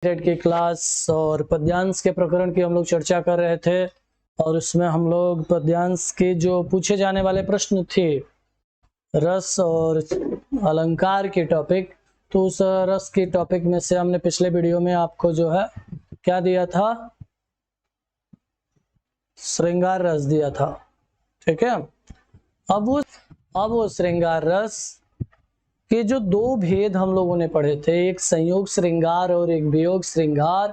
Grade की class और पद्यांश के प्रकरण की हम लोग चर्चा कर रहे थे और उसमें हम लोग पद्यांश के जो पूछे जाने वाले प्रश्न थे रस और अलंकार के टॉपिक, तो उस रस के टॉपिक में से हमने पिछले वीडियो में आपको जो है क्या दिया था, श्रृंगार रस दिया था। ठीक है, अब वो श्रृंगार रस के जो दो भेद हम लोगों ने पढ़े थे, एक संयोग श्रृंगार और एक वियोग श्रृंगार।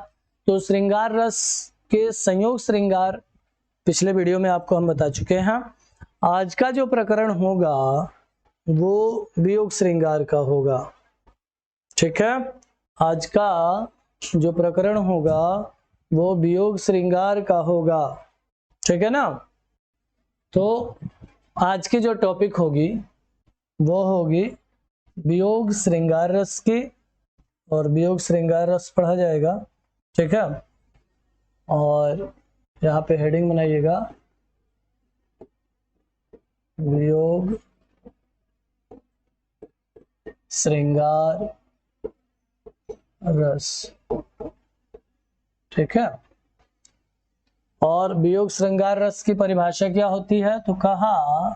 तो श्रृंगार रस के संयोग श्रृंगार पिछले वीडियो में आपको हम बता चुके हैं। आज का जो प्रकरण होगा वो वियोग श्रृंगार का होगा। ठीक है, आज का जो प्रकरण होगा वो वियोग श्रृंगार का होगा। ठीक है ना। तो आज की जो टॉपिक होगी वो होगी वियोग श्रृंगार रस की, और वियोग श्रृंगार रस पढ़ा जाएगा। ठीक है, और यहाँ पे हेडिंग बनाइएगा वियोग श्रृंगार रस। ठीक है, और वियोग श्रृंगार रस की परिभाषा क्या होती है, तो कहा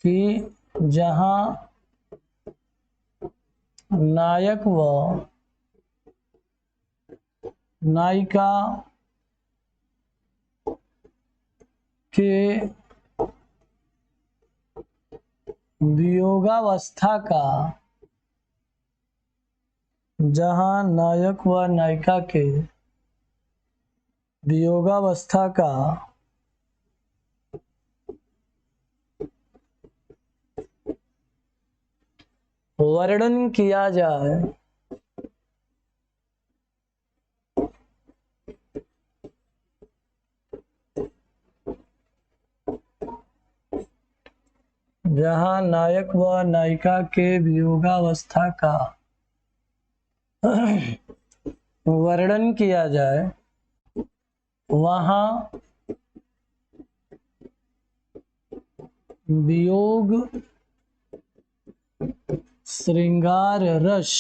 कि जहां नायक व नायिका के वियोगावस्था का, जहां नायक व नायिका के वियोगावस्था का वर्णन किया जाए जहां नायक व नायिका के वियोगावस्था का वर्णन किया जाए वहां वियोग श्रृंगार रस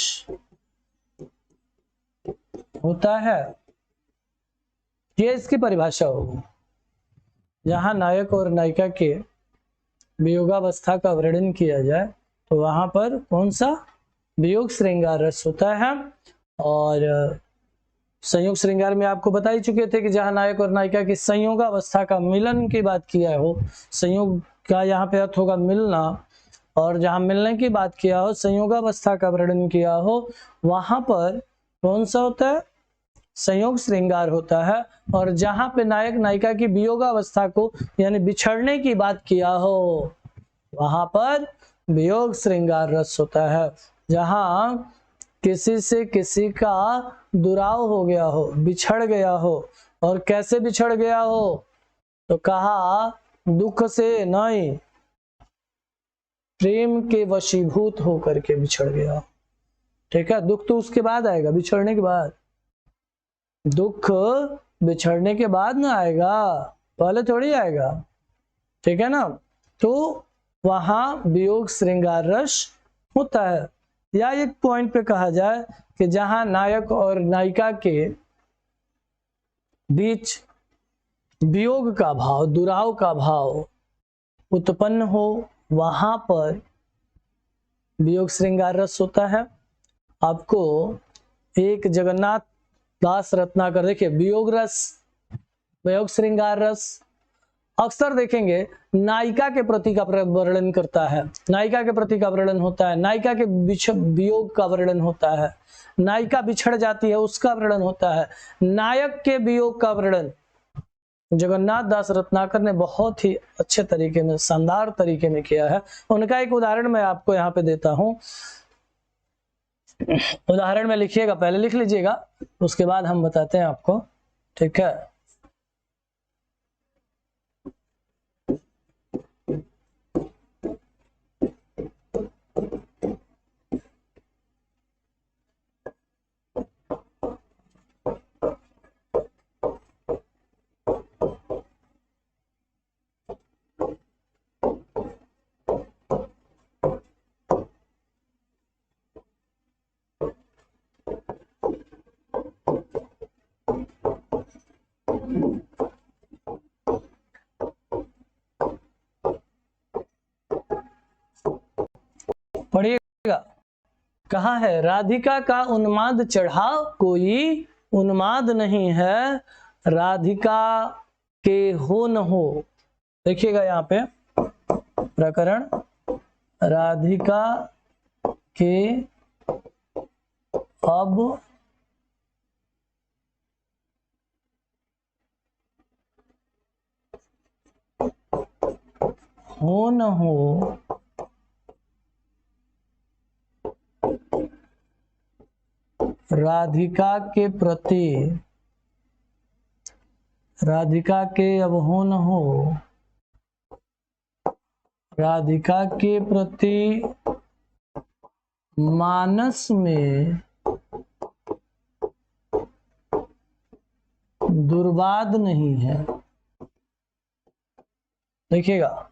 होता है। ये इसकी परिभाषा होगी, जहां नायक और नायिका के वियोगावस्था का वर्णन किया जाए तो वहां पर कौन सा वियोग श्रृंगार रस होता है। और संयोग श्रृंगार में आपको बता ही चुके थे कि जहां नायक और नायिका की संयोगावस्था का मिलन की बात किया हो, संयोग का यहाँ पे अर्थ होगा मिलना, और जहां मिलने की बात किया हो, संयोगावस्था का वर्णन किया हो, वहां पर कौन सा होता है, संयोग श्रृंगार होता है। और जहां पे नायक नायिका की वियोगावस्था को यानी बिछड़ने की बात किया हो वहां पर वियोग श्रृंगार रस होता है। जहां किसी से किसी का दुराव हो गया हो, बिछड़ गया हो, और कैसे बिछड़ गया हो, तो कहा दुख से नहीं, प्रेम के वशीभूत होकर के बिछड़ गया। ठीक है, दुख तो उसके बाद आएगा, बिछड़ने के बाद। दुख बिछड़ने के बाद ना आएगा, पहले थोड़ी आएगा। ठीक है ना। तो वहां वियोग श्रृंगार रस होता है। या एक पॉइंट पे कहा जाए कि जहां नायक और नायिका के बीच वियोग का भाव, दुराव का भाव उत्पन्न हो, वहां पर वियोग श्रृंगार रस होता है। आपको एक जगन्नाथ दास रत्नाकर, देखिए वियोग रस, वियोग श्रृंगार रस अक्सर देखेंगे नायिका के प्रति का वर्णन करता है, नायिका के प्रति का वर्णन होता है, नायिका के वियोग का वर्णन होता है, नायिका बिछड़ जाती है उसका वर्णन होता है, नायक के वियोग का वर्णन जगन्नाथ दास रत्नाकर ने बहुत ही अच्छे तरीके में, शानदार तरीके में किया है। उनका एक उदाहरण मैं आपको यहाँ पे देता हूं। उदाहरण में लिखिएगा, पहले लिख लीजिएगा, उसके बाद हम बताते हैं आपको। ठीक है, पढ़िएगा, कहा है राधिका का उन्माद चढ़ा कोई उन्माद नहीं है, राधिका के हो न हो। देखिएगा यहाँ पे प्रकरण, राधिका के अब हो न हो, राधिका के प्रति, राधिका के अब हो न हो, राधिका के प्रति मानस में दुर्वाद नहीं है। देखिएगा,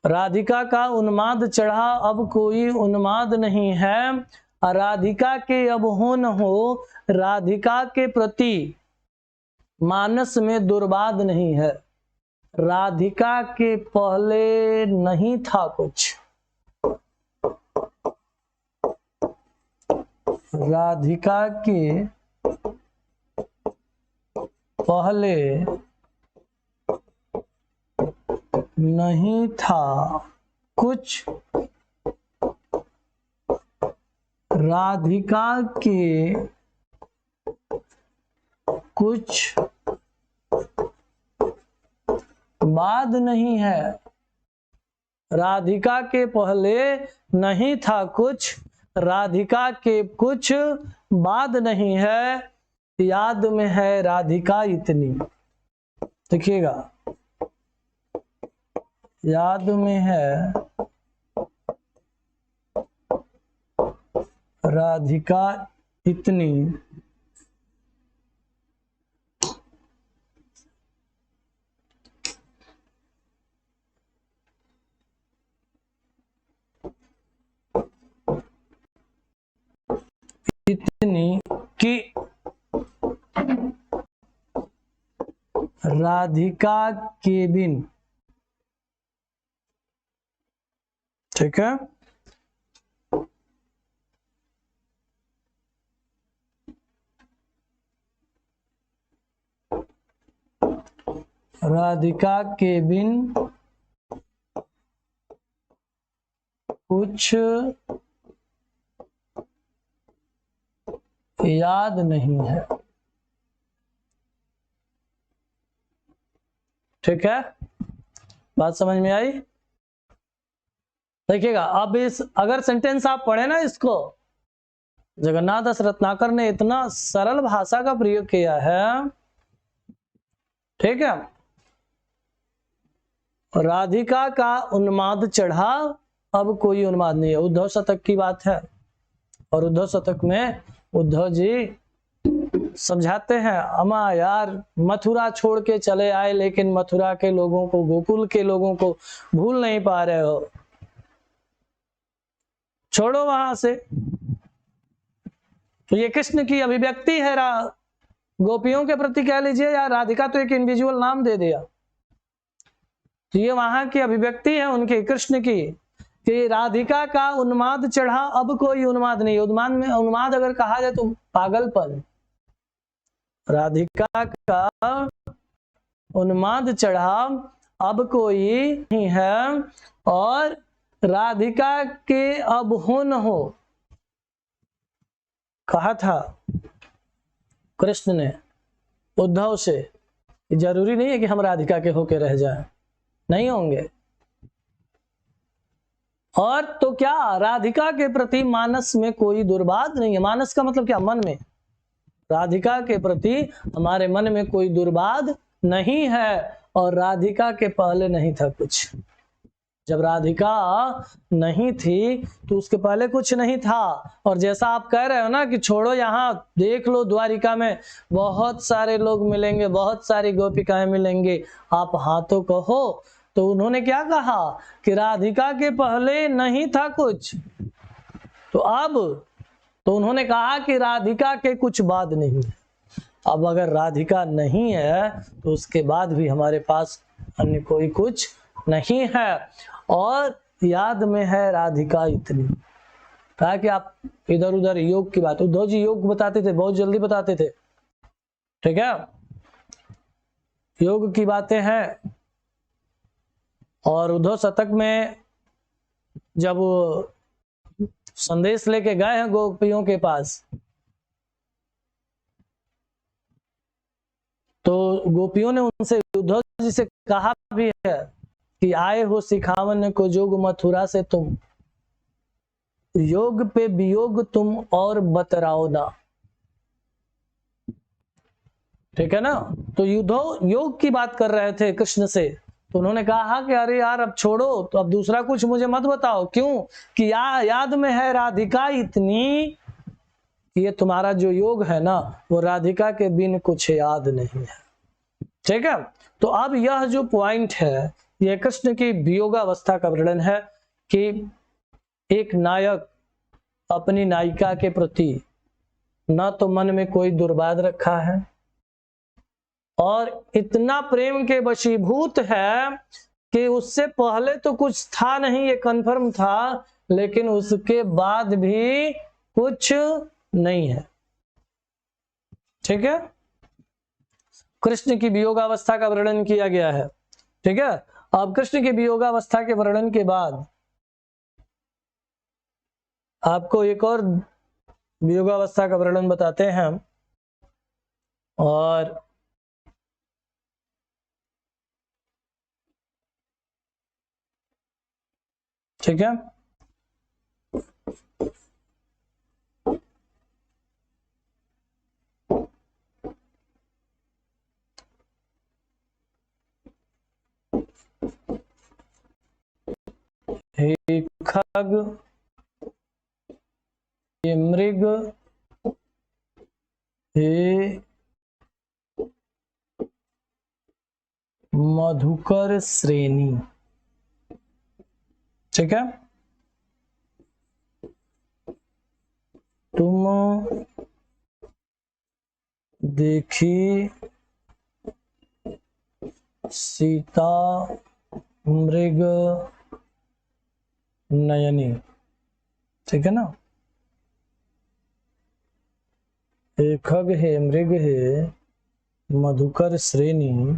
राधिका का उन्माद चढ़ा अब कोई उन्माद नहीं है, राधिका के अब हो न हो, राधिका के प्रति मानस में दुर्वाद नहीं है। राधिका के पहले नहीं था कुछ, राधिका के पहले नहीं था कुछ, राधिका के कुछ बाद नहीं है। राधिका के पहले नहीं था कुछ, राधिका के कुछ बाद नहीं है, याद में है राधिका इतनी। देखिएगा, याद में है राधिका इतनी, इतनी कि राधिका के बिन। ठीक है, राधिका के बिन कुछ याद नहीं है। ठीक है, बात समझ में आई? देखिएगा, अब इस अगर सेंटेंस आप पढ़े ना, इसको जगन्नाथ दास रत्नाकर ने इतना सरल भाषा का प्रयोग किया है। ठीक है, राधिका का उन्माद चढ़ा अब कोई उन्माद नहीं है। उद्धव शतक की बात है, और उद्धव शतक में उद्धव जी समझाते हैं, अम्मा यार मथुरा छोड़ के चले आए, लेकिन मथुरा के लोगों को, गोकुल के लोगों को भूल नहीं पा रहे हो, छोड़ो वहां से। तो ये कृष्ण की अभिव्यक्ति है गोपियों के प्रति कह लीजिए, या राधिका तो एक इंडिविजुअल नाम दे दिया, तो ये वहां की अभिव्यक्ति है उनके कृष्ण की, कि राधिका का उन्माद चढ़ा अब कोई उन्माद नहीं। उन्माद में, उन्माद अगर कहा जाए तो पागलपन। राधिका का उन्माद चढ़ा अब कोई नहीं है, और राधिका के अब हो न हो, कहा था कृष्ण ने उद्धव से, जरूरी नहीं है कि हम राधिका के होके रह जाएं, नहीं होंगे। और तो क्या, राधिका के प्रति मानस में कोई दुर्वाद नहीं है। मानस का मतलब क्या? मन में। राधिका के प्रति हमारे मन में कोई दुर्वाद नहीं है, और राधिका के पहले नहीं था कुछ। जब राधिका नहीं थी तो उसके पहले कुछ नहीं था। और जैसा आप कह रहे हो ना कि छोड़ो, यहाँ देख लो द्वारिका में बहुत सारे लोग मिलेंगे, बहुत सारी गोपिकाएं मिलेंगे, आप हाथों कहो, तो उन्होंने क्या कहा कि राधिका के पहले नहीं था कुछ, तो अब तो उन्होंने कहा कि राधिका के कुछ बाद नहीं। अब अगर राधिका नहीं है तो उसके बाद भी हमारे पास अन्य कोई कुछ नहीं है। और याद में है राधिका इतनी, कहा कि आप इधर उधर योग की बात, उद्धव जी योग बताते थे, बहुत जल्दी बताते थे, ठीक है, योग की बातें हैं। और उद्धव शतक में जब संदेश लेके गए हैं गोपियों के पास, तो गोपियों ने उनसे उद्धव जी से कहा भी है कि आए हो सिखावन को जोग मथुरा से तुम, योग पे वियोग तुम और बतराओ ना, ठीक है ना। तो उद्धव योग की बात कर रहे थे कृष्ण से, तो उन्होंने कहा कि अरे यार अब छोड़ो, तो अब दूसरा कुछ मुझे मत बताओ, क्यों कि याद में है राधिका इतनी कि ये तुम्हारा जो योग है ना वो राधिका के बिन कुछ याद नहीं है, ठीक है। तो अब यह जो पॉइंट है ये कृष्ण की वियोगावस्था का वर्णन है कि एक नायक अपनी नायिका के प्रति न तो मन में कोई दुर्वाद रखा है और इतना प्रेम के वशीभूत है कि उससे पहले तो कुछ था नहीं, ये कंफर्म था, लेकिन उसके बाद भी कुछ नहीं है, ठीक है। कृष्ण की वियोगावस्था का वर्णन किया गया है, ठीक है। अब कृष्ण की वियोगावस्था के वर्णन के बाद आपको एक और वियोगावस्था का वर्णन बताते हैं, और ठीक है, हे खग, हे मृग, हे मधुकर श्रेणी, ठीक है, तुम देखी सीता मृग नयनी, ठीक है ना। हे खग, हे मृग, हे मधुकर श्रेणी,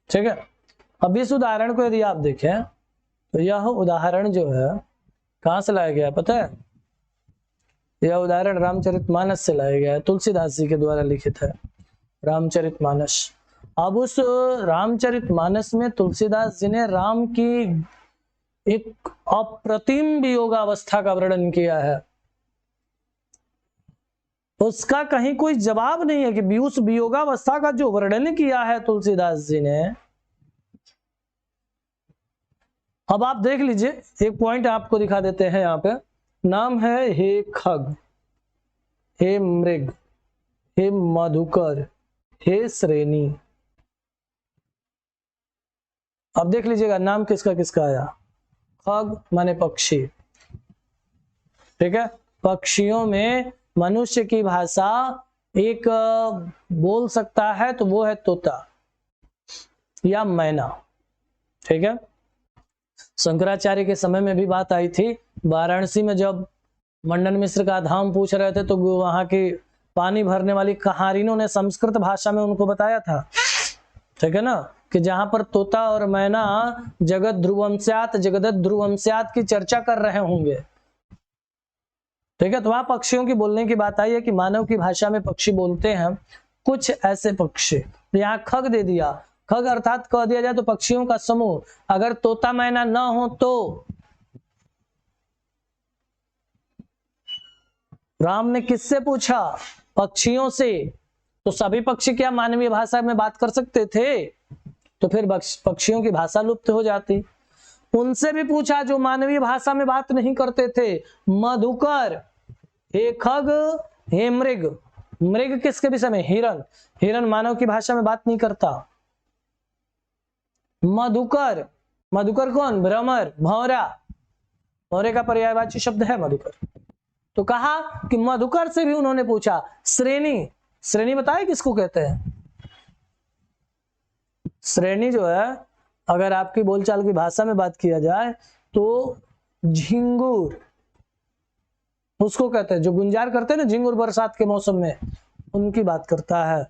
ठीक है। अब इस उदाहरण को यदि आप देखें तो यह उदाहरण जो है कहां से लाया गया है पता है? यह उदाहरण रामचरितमानस से लाया गया है, तुलसीदास जी के द्वारा लिखित है रामचरितमानस। अब उस रामचरितमानस में तुलसीदास जी ने राम की एक अप्रतिम वियोगावस्था का वर्णन किया है, उसका कहीं कोई जवाब नहीं है कि उस वियोगावस्था का जो वर्णन किया है तुलसीदास जी ने। अब आप देख लीजिए, एक पॉइंट आपको दिखा देते हैं यहाँ पे, नाम है हे खग, हे मृग, हे मधुकर, हे श्रेणी। अब देख लीजिएगा नाम किसका किसका आया, खग माने पक्षी, ठीक है। पक्षियों में मनुष्य की भाषा एक बोल सकता है तो वो है तोता या मैना, ठीक है। शंकराचार्य के समय में भी बात आई थी, वाराणसी में जब मंडन मिश्र का धाम पूछ रहे थे तो वहां की पानी भरने वाली कहारिनों ने संस्कृत भाषा में उनको बताया था, ठीक है ना, कि जहां पर तोता और मैना जगत ध्रुवम स्यात् जगदत् ध्रुवम स्यात् की चर्चा कर रहे होंगे, ठीक है। तो वहां पक्षियों की बोलने की बात आई है कि मानव की भाषा में पक्षी बोलते हैं कुछ ऐसे पक्षी, यहाँ खग दे दिया, खग अर्थात कह दिया जाए तो पक्षियों का समूह, अगर तोता मैना ना हो तो राम ने किससे पूछा, पक्षियों से, तो सभी पक्षी क्या मानवीय भाषा में बात कर सकते थे? तो फिर पक्षियों की भाषा लुप्त हो जाती। उनसे भी पूछा जो मानवीय भाषा में बात नहीं करते थे, मधुकर, हे खग, हे मृग, मृग किसके विषय में, हिरण, हिरण मानव की भाषा में बात नहीं करता, मधुकर मधुकर कौन? भ्रमर, भौरा। भौरे का पर्यायवाची शब्द है मधुकर। तो कहा कि मधुकर से भी उन्होंने पूछा। श्रेणी, श्रेणी बताए किसको कहते हैं? श्रेणी जो है, अगर आपकी बोलचाल की भाषा में बात किया जाए तो झिंगुर उसको कहते हैं, जो गुंजार करते हैं ना झिंगुर बरसात के मौसम में, उनकी बात करता है।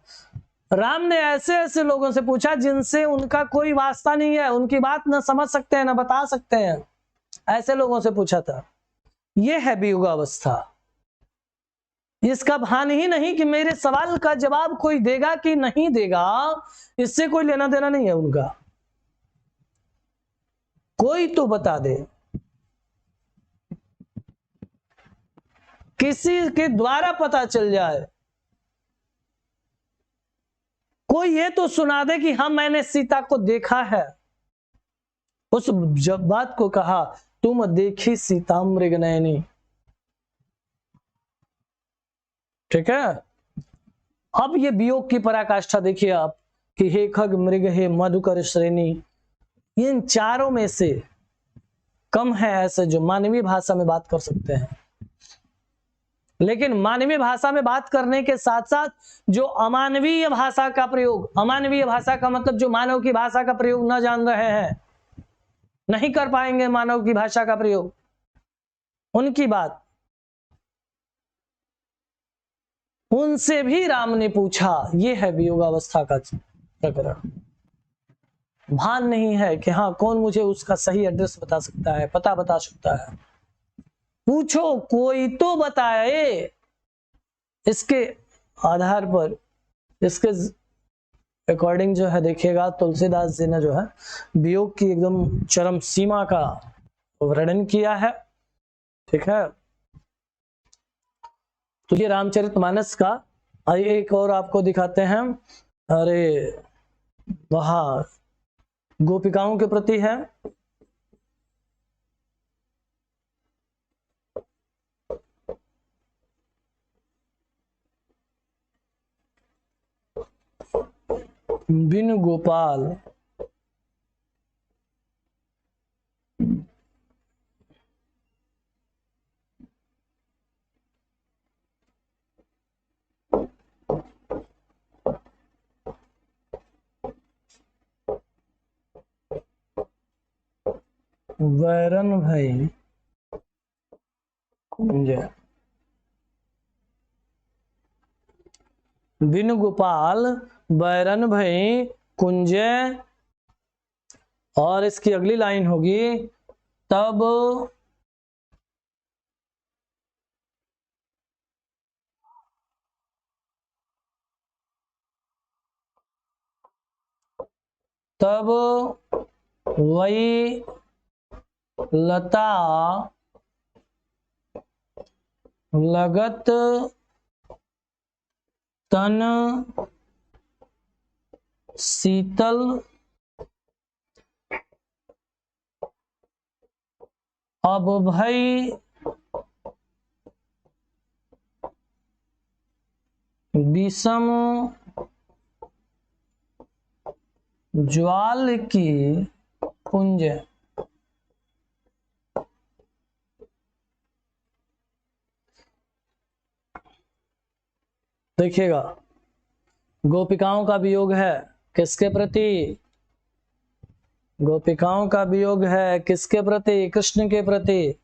राम ने ऐसे ऐसे लोगों से पूछा जिनसे उनका कोई वास्ता नहीं है, उनकी बात न समझ सकते हैं, न बता सकते हैं, ऐसे लोगों से पूछा था। यह है वियोगावस्था। इसका भान ही नहीं कि मेरे सवाल का जवाब कोई देगा कि नहीं देगा, इससे कोई लेना देना नहीं है उनका। कोई तो बता दे, किसी के द्वारा पता चल जाए, कोई ये तो सुना दे कि हाँ मैंने सीता को देखा है। उस जब बात को कहा, तुम देखी सीता मृग नयनी। ठीक है। अब ये वियोग की पराकाष्ठा देखिए आप कि हे खग मृग हे मधुकर श्रेणी, इन चारों में से कम है ऐसे जो मानवीय भाषा में बात कर सकते हैं। लेकिन मानवीय भाषा में बात करने के साथ साथ जो अमानवीय भाषा का प्रयोग, अमानवीय भाषा का मतलब जो मानव की भाषा का प्रयोग न जान रहे हैं, नहीं कर पाएंगे मानव की भाषा का प्रयोग, उनकी बात, उनसे भी राम ने पूछा। यह है वियोगावस्था का प्रकरण। भान नहीं है कि हाँ कौन मुझे उसका सही एड्रेस बता सकता है, पता बता सकता है। पूछो, कोई तो बताए। इसके आधार पर, इसके अकॉर्डिंग जो है देखिएगा, तुलसीदास जी ने जो है वियोग की एकदम चरम सीमा का वर्णन किया है। ठीक है। तो ये रामचरितमानस का एक और आपको दिखाते हैं। अरे वहां गोपिकाओं के प्रति है। बिनु गोपाल वैरन भाई कुंज, बिनु गोपाल बैरन भई कुंज, और इसकी अगली लाइन होगी तब वही लता लगत तन शीतल, अब भई विषम ज्वाल की कुंज। देखिएगा, गोपिकाओं का वियोग है किसके प्रति? गोपिकाओं का वियोग है किसके प्रति? कृष्ण के प्रति।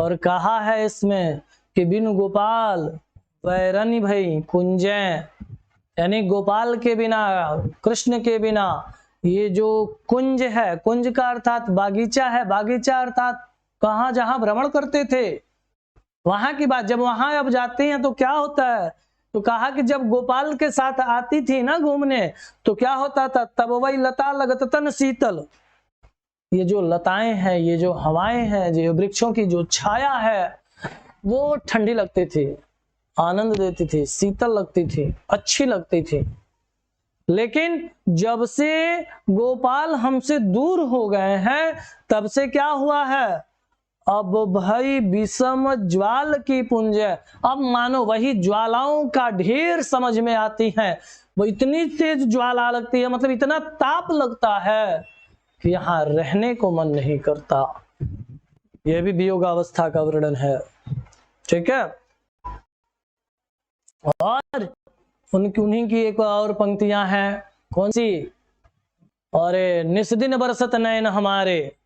और कहा है इसमें कि बिनु गोपाल वैरनी भई कुंजे, यानी गोपाल के बिना, कृष्ण के बिना ये जो कुंज है, कुंज का अर्थात बागीचा है, बागीचा अर्थात कहाँ जहां भ्रमण करते थे वहां की बात। जब वहां अब जाते हैं तो क्या होता है? तो कहा कि जब गोपाल के साथ आती थी ना घूमने तो क्या होता था? तब वही लता लगत तन शीतल, ये जो लताएं हैं, ये जो हवाएं हैं, जो वृक्षों की जो छाया है वो ठंडी लगती थी, आनंद देती थी, शीतल लगती थी, अच्छी लगती थी। लेकिन जब से गोपाल हमसे दूर हो गए हैं तब से क्या हुआ है? अब भाई विषम ज्वाल की पुंज, अब मानो वही ज्वालाओं का ढेर समझ में आती है। वो इतनी तेज ज्वाला लगती है, मतलब इतना ताप लगता है कि यहाँ रहने को मन नहीं करता। यह भी वियोगावस्था का वर्णन है। ठीक है। और उन्हीं की एक और पंक्तियां हैं, कौन सी? और निस्दिन बरसत नयन हमारे,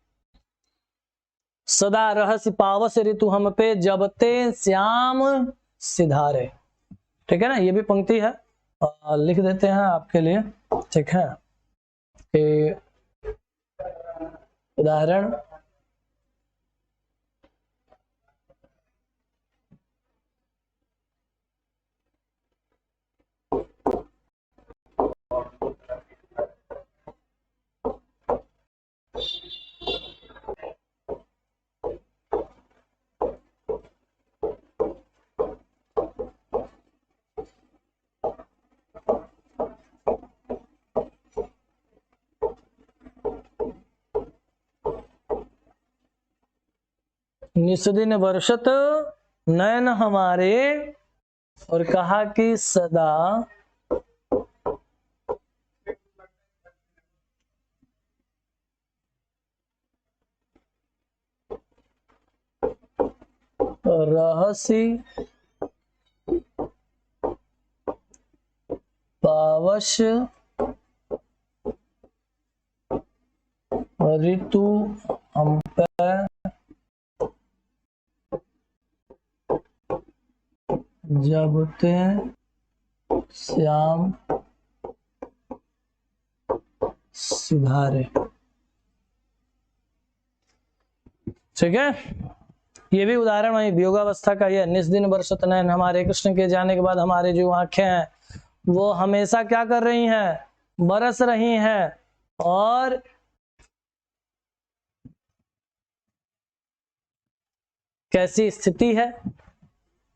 सदा रहस्य पावस ऋतु हम पे, जबते श्याम सिधारे। ठीक है ना, ये भी पंक्ति है, लिख देते हैं आपके लिए। ठीक है, उदाहरण निस्दिन वर्षत नयन हमारे, और कहा कि सदा रहसी पावश ऋतु हम पे, जबते श्याम सिधारे। ठीक है, ये भी उदाहरण वही वियोगावस्था का ही है। निस्दिन बरसत नयन हमारे, कृष्ण के जाने के बाद हमारे जो आंखें हैं वो हमेशा क्या कर रही हैं? बरस रही हैं। और कैसी स्थिति है,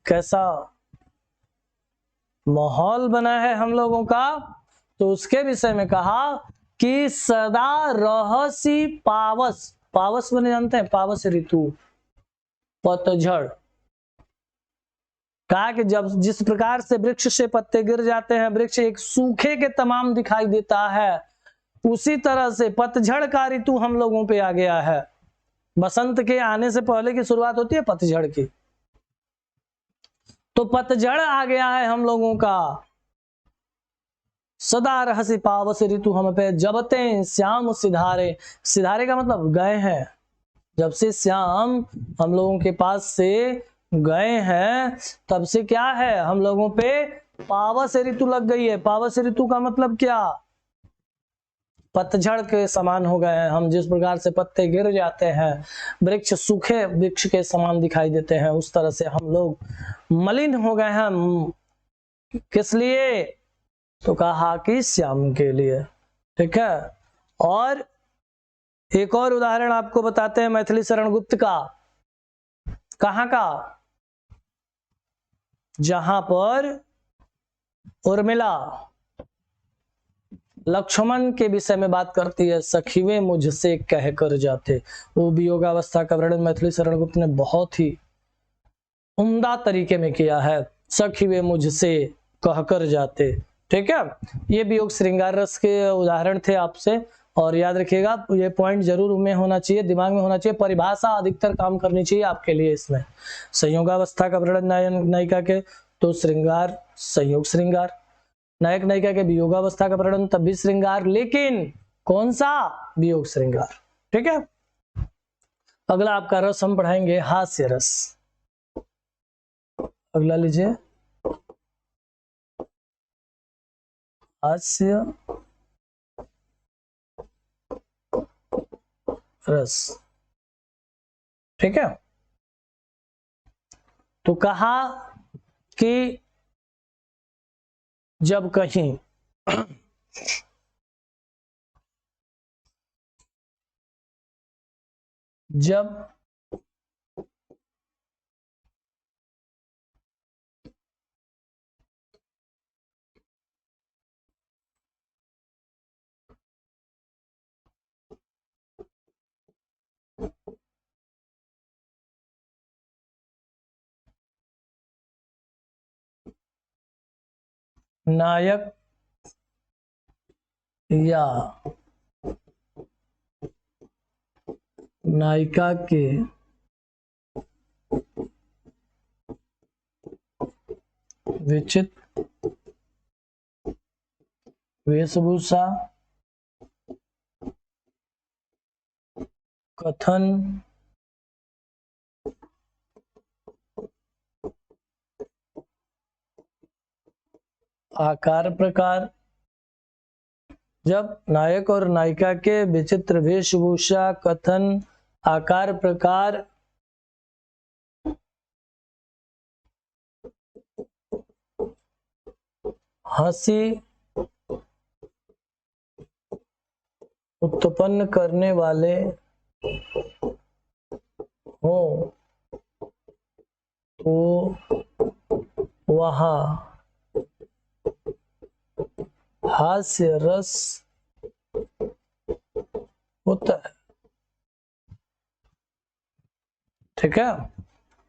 कैसा माहौल बना है हम लोगों का, तो उसके विषय में कहा कि सदा रहसी पावस, पावस बने जानते हैं, पावस ऋतु, पतझड़। कहा कि जब जिस प्रकार से वृक्ष से पत्ते गिर जाते हैं, वृक्ष एक सूखे के तमाम दिखाई देता है, उसी तरह से पतझड़ का ऋतु हम लोगों पे आ गया है। बसंत के आने से पहले की शुरुआत होती है पतझड़ की, तो पतझड़ आ गया है हम लोगों का। सदा रहसी पावस ऋतु हम पे, जबते श्याम सिधारे, सिधारे का मतलब गए हैं। जब से श्याम हम लोगों के पास से गए हैं, तब से क्या है, हम लोगों पे पावस ऋतु लग गई है। पावस ऋतु का मतलब क्या? पतझड़ के समान हो गए हैं हम। जिस प्रकार से पत्ते गिर जाते हैं, वृक्ष सूखे वृक्ष के समान दिखाई देते हैं, उस तरह से हम लोग मलिन हो गए हैं। किस लिए? तो कहा कि श्याम के लिए। ठीक है। और एक और उदाहरण आपको बताते हैं मैथिली शरण गुप्त का। कहां का? जहां पर उर्मिला लक्ष्मण के विषय में बात करती है, सखीवे मुझसे कह कर जाते। वो वियोगावस्था का वर्णन मैथिली शरण गुप्त ने बहुत ही उम्दा तरीके में किया है। सखीवे मुझसे कहकर जाते। ठीक है, ये वियोग श्रृंगार रस के उदाहरण थे आपसे। और याद रखिएगा, ये पॉइंट जरूर में होना चाहिए, दिमाग में होना चाहिए। परिभाषा अधिकतर काम करनी चाहिए आपके लिए इसमें। संयोगावस्था का वर्णन नायिका के, तो श्रृंगार संयोग श्रृंगार। नायक नायिका के वियोगावस्था का वर्णन तब भी श्रृंगार, लेकिन कौन सा? वियोग श्रृंगार। ठीक है। अगला आपका रस हम पढ़ाएंगे हास्य रस। अगला लीजिए, हास्य रस। ठीक है, तो कहा कि जब कहीं जब नायक या नायिका के विचित्र वेशभूषा, कथन, आकार प्रकार। जब नायक और नायिका के विचित्र वेशभूषा, कथन, आकार प्रकार, हंसी उत्पन्न करने वाले हो तो वहाँ हास्य रस होता है। ठीक है,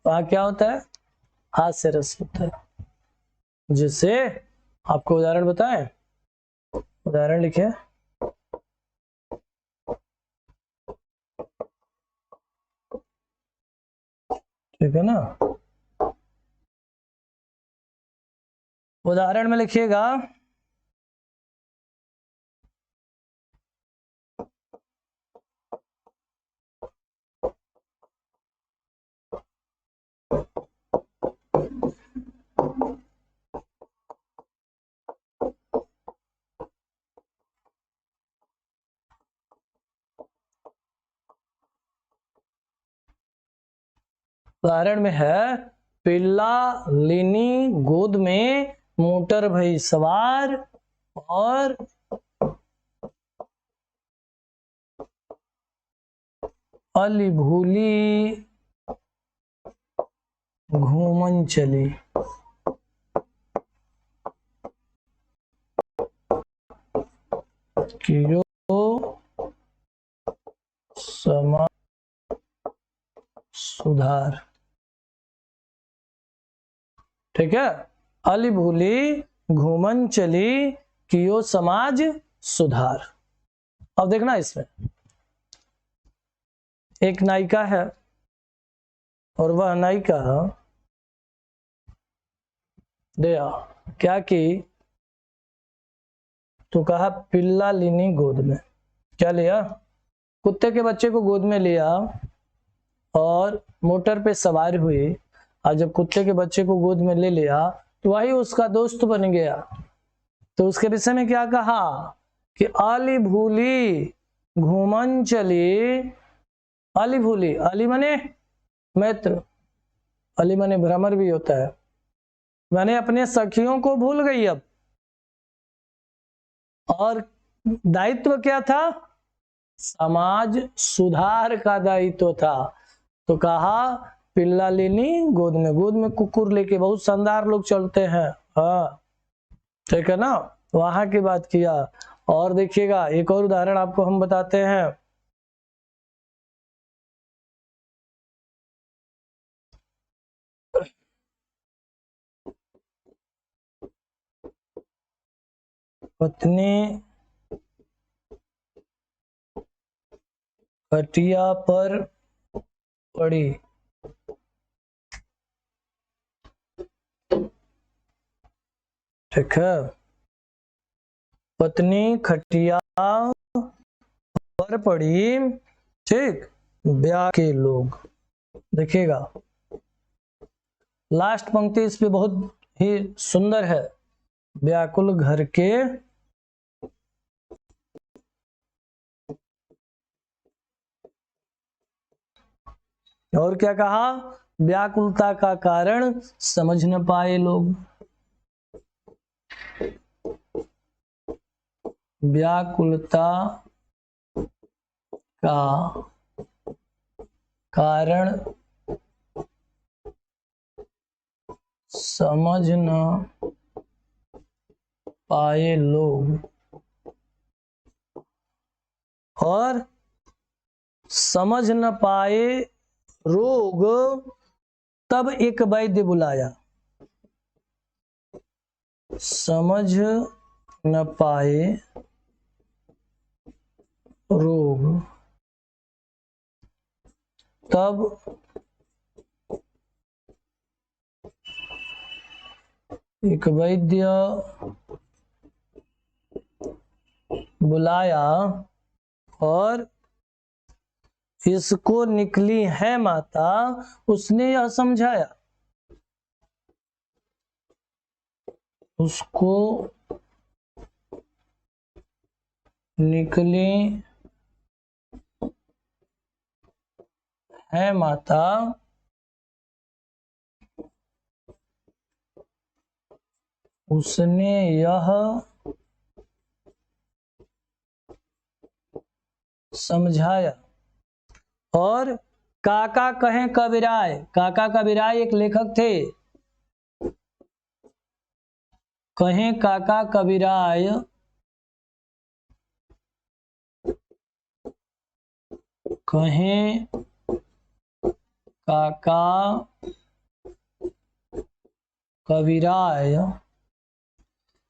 वहाँ क्या होता है? हास्य रस होता है। जिसे आपको उदाहरण बताएं, उदाहरण लिखिए। ठीक है ना, उदाहरण में लिखिएगा उदाहरण में है, पिल्ला लीनी गोद में, मोटर भई सवार, और अली भूली घूमन चली। कियो समाज सुधार। ठीक है, अली भूली घूमन चली, कियो समाज सुधार। अब देखना, इसमें एक नायिका है और वह नायिका दया क्या की, तो कहा पिल्ला लीनी गोद में। क्या लिया? कुत्ते के बच्चे को गोद में लिया और मोटर पे सवार हुई। और जब कुत्ते के बच्चे को गोद में ले लिया तो वही उसका दोस्त बन गया। तो उसके विषय में क्या कहा कि अली भूली घूमन चली। अली भूली, अली मने मित्र, अली मने भ्रमर भी होता है। मैंने अपने सखियों को भूल गई अब। और दायित्व क्या था? समाज सुधार का दायित्व था। तो कहा पिल्ला लेनी गोद में। गोद में कुकुर लेके बहुत शानदार लोग चलते हैं। हाँ, ठीक है ना, वहां की बात किया। और देखिएगा, एक और उदाहरण आपको हम बताते हैं। पत्नी खटिया पर पड़ी। ठीक है, पत्नी खटिया पर पड़ी। ठीक, ब्याह के लोग। देखिएगा लास्ट पंक्ति इस पे बहुत ही सुंदर है। व्याकुल घर के और क्या कहा? व्याकुलता का कारण समझ न पाए लोग। व्याकुलता का कारण समझ न पाए लोग। और समझ न पाए रोग, तब एक वैद्य बुलाया। समझ न पाए रोग, तब एक वैद्य बुलाया और इसको निकली है माता, उसने यह समझाया। उसको निकली है माता, उसने यह समझाया। और काका कहें कबीराय, काका कबीराय एक लेखक थे। कहें काका कबीराय, कहें काका कबीराय,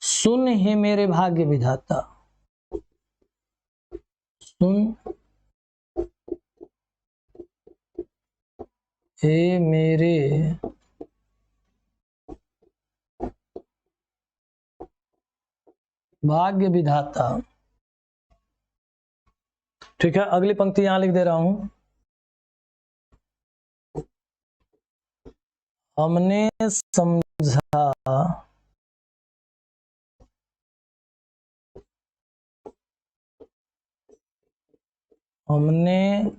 सुन हे मेरे भाग्य विधाता, सुन हे मेरे भाग्य विधाता। ठीक है, अगली पंक्ति यहां लिख दे रहा हूं। हमने समझा, हमने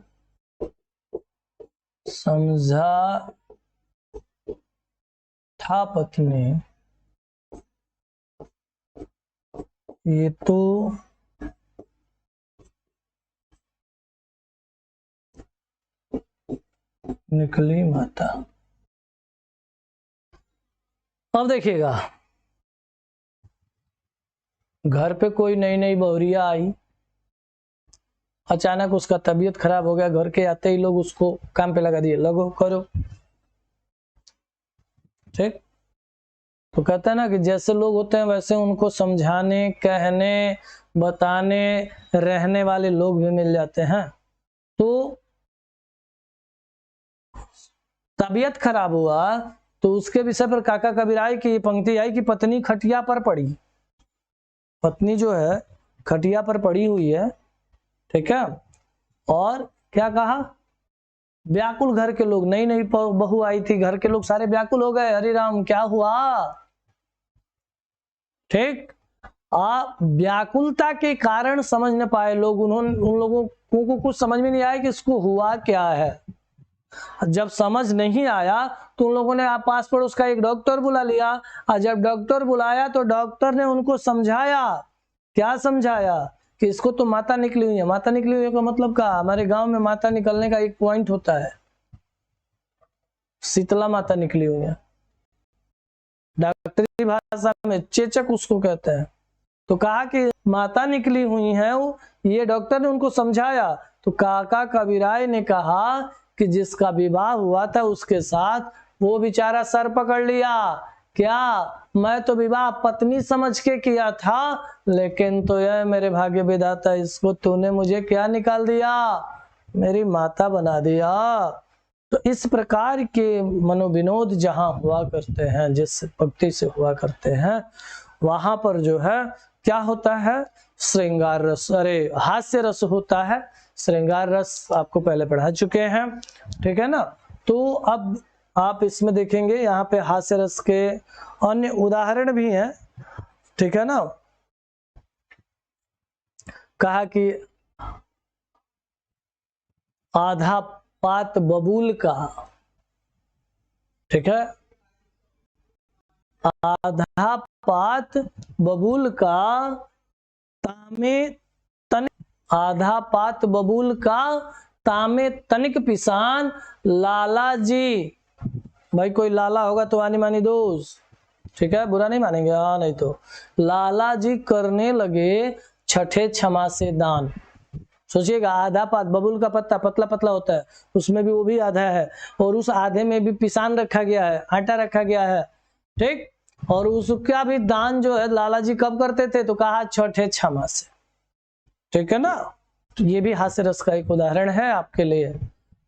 समझा था पत्नी, ये तो निकली माता। अब देखिएगा, घर पे कोई नई नई बहुरिया आई, अचानक उसका तबीयत खराब हो गया, घर के आते ही लोग उसको काम पे लगा दिए, लगो करो। ठीक, तो कहता है ना कि जैसे लोग होते हैं वैसे उनको समझाने, कहने, बताने, रहने वाले लोग भी मिल जाते हैं। तो तबीयत खराब हुआ तो उसके विषय पर काका कबीराय की पंक्ति आई कि पत्नी खटिया पर पड़ी, पत्नी जो है खटिया पर पड़ी हुई है। ठीक है, और क्या कहा, व्याकुल घर के लोग, नई नई बहू आई थी, घर के लोग सारे व्याकुल हो गए, हरि राम क्या हुआ। ठीक, व्याकुलता के कारण समझ न पाए लोग, उन लोगों को कुछ समझ में नहीं आया कि इसको हुआ क्या है। जब समझ नहीं आया तो उन लोगों ने पास पड़ोस का एक डॉक्टर बुला लिया, और जब डॉक्टर बुलाया तो डॉक्टर ने उनको समझाया। क्या समझाया कि इसको तो माता निकली हुई है। माता निकली हुई है का मतलब क्या, हमारे गांव में माता निकलने का एक पॉइंट होता है, शीतला माता निकली हुई है, डॉक्टरी भाषा में चेचक उसको कहते हैं। तो कहा कि माता निकली हुई है, ये डॉक्टर ने उनको समझाया। तो काका कबीराय ने कहा कि जिसका विवाह हुआ था उसके साथ वो बेचारा सर पकड़ लिया। क्या, मैं तो विवाह पत्नी समझ के किया था, लेकिन तो यह मेरे भाग्य विधाता, इसको तूने मुझे क्या निकाल दिया, मेरी माता बना दिया। तो इस प्रकार के मनोविनोद जहां हुआ करते हैं, जिस भक्ति से हुआ करते हैं, वहां पर जो है क्या होता है, श्रृंगार रस, अरे हास्य रस होता है। श्रृंगार रस आपको पहले पढ़ा चुके हैं। ठीक है ना, तो अब आप इसमें देखेंगे यहाँ पे हास्य रस के अन्य उदाहरण भी हैं। ठीक है ना, कहा कि आधा पात बबूल का, ठीक है, आधा पात बबूल का तामे तनिक, आधा पात बबूल का तामे तनिक पिसान, लाला जी, भाई कोई लाला होगा तो आनी मानी दोस्त, ठीक है, बुरा नहीं मानेंगे, हाँ नहीं तो, लाला जी करने लगे छठे क्षमा से दान। सोचिएगा, आधा पात बबूल का पत्ता पतला पतला होता है, उसमें भी वो भी आधा है, और उस आधे में भी पिसान रखा गया है, आटा रखा गया है। ठीक, और उसका भी दान जो है लाला जी कब करते थे, तो कहा छठे क्षमा से। ठीक है ना, तो ये भी हास्य रस का एक उदाहरण है आपके लिए।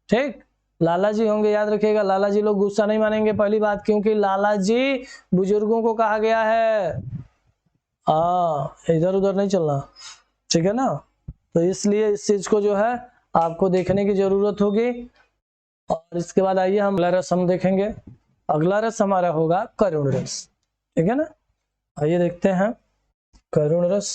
ठीक, लाला जी होंगे, याद रखिएगा। लाला जी लोग गुस्सा नहीं मानेंगे पहली बात, क्योंकि लाला जी बुजुर्गों को कहा गया है। इधर उधर नहीं चलना, ठीक है ना। तो इसलिए इस चीज को जो है आपको देखने की जरूरत होगी। और इसके बाद आइए हम अगला रस हम देखेंगे। अगला रस हमारा होगा करुण रस, ठीक है ना। आइए देखते हैं करुण रस।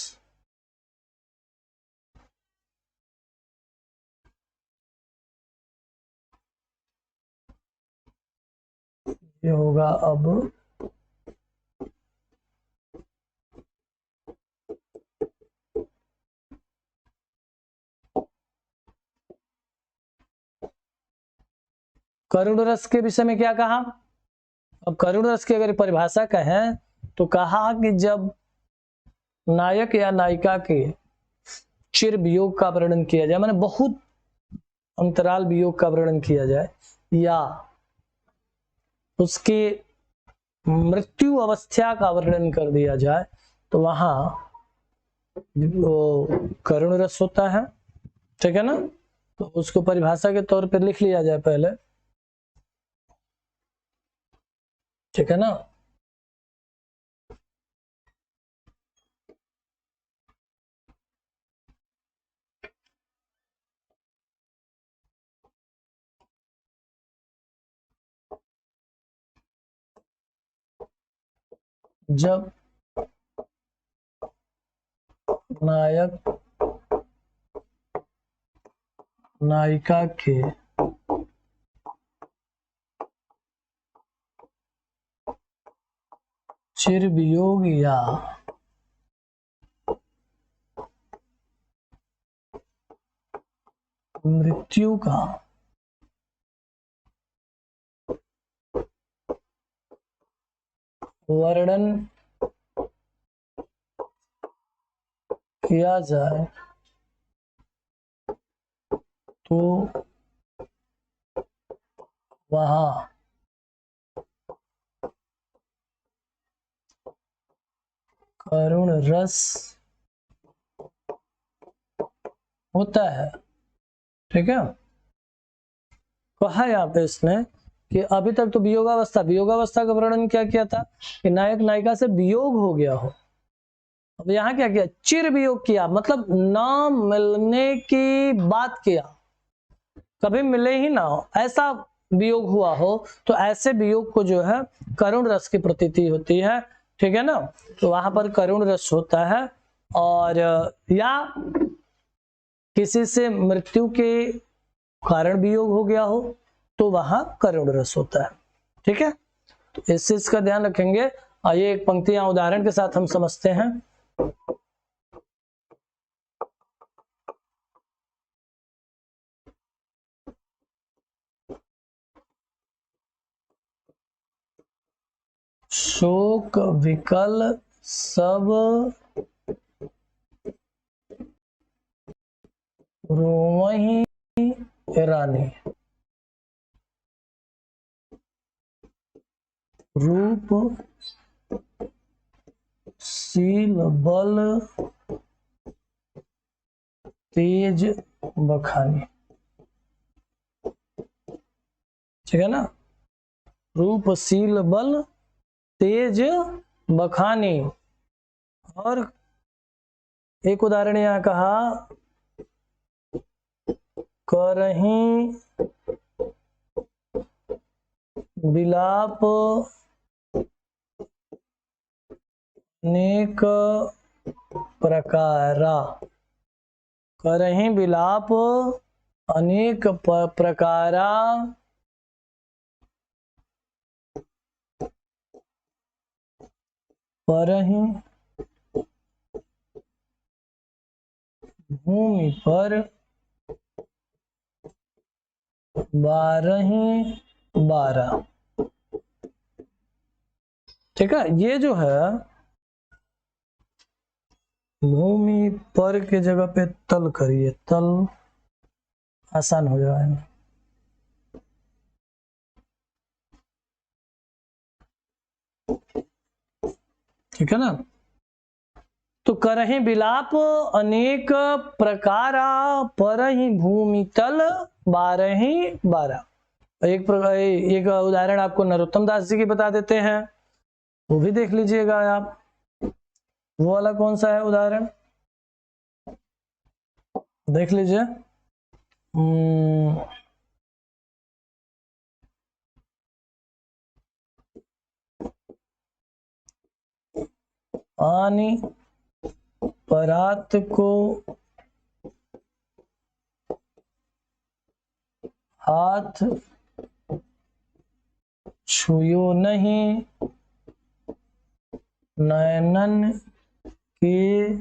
ये होगा अब करुण रस के विषय में क्या कहा। अब करुण रस की अगर परिभाषा कहें तो कहा कि जब नायक या नायिका के चिर वियोग का वर्णन किया जाए, माने बहुत अंतराल वियोग का वर्णन किया जाए, या उसके मृत्यु अवस्था का वर्णन कर दिया जाए, तो वहां वो करुण रस होता है, ठीक है ना। तो उसको परिभाषा के तौर पर लिख लिया जाए पहले, ठीक है ना। जब नायक नायिका के चिर वियोग या मृत्यु का वर्णन किया जाए तो वहां करुण रस होता है, ठीक है। कहा यहाँ पे इसने कि अभी तक तो वियोगावस्था का वर्णन क्या किया था कि नायक नायिका से वियोग हो गया हो। अब यहाँ क्या किया, चिर वियोग किया, मतलब ना मिलने की बात किया, कभी मिले ही ना हो, ऐसा वियोग हुआ हो, तो ऐसे वियोग को जो है करुण रस की प्रतीति होती है, ठीक है ना। तो वहां पर करुण रस होता है। और या किसी से मृत्यु के कारण वियोग हो गया हो तो वहां करुण रस होता है, ठीक है। तो इस चीज का ध्यान रखेंगे। आइए एक पंक्तियां उदाहरण के साथ हम समझते हैं। शोक विकल सब रोवहि रानी, रूप शील बल तेज बखानी, ठीक है ना। रूप शील बल तेज बखानी। और एक उदाहरण यहां कहा, करहीं विलाप अनेक प्रकारा, करहीं विलाप अनेक प्रकारा, परहीं भूमि पर बारहीं बारह, ठीक है। ये जो है भूमि पर के जगह पे तल करिए, तल आसान हो जाएगा, ठीक है ना। तो करहीं विलाप अनेक प्रकारा, परहीं भूमि तल बारहीं बारह, एक उदाहरण आपको नरोत्तम दास जी की बता देते हैं, वो भी देख लीजिएगा आप। वो वाला कौन सा है उदाहरण, देख लीजिए। पानी परात को हाथ छुयो नहीं, नयनन के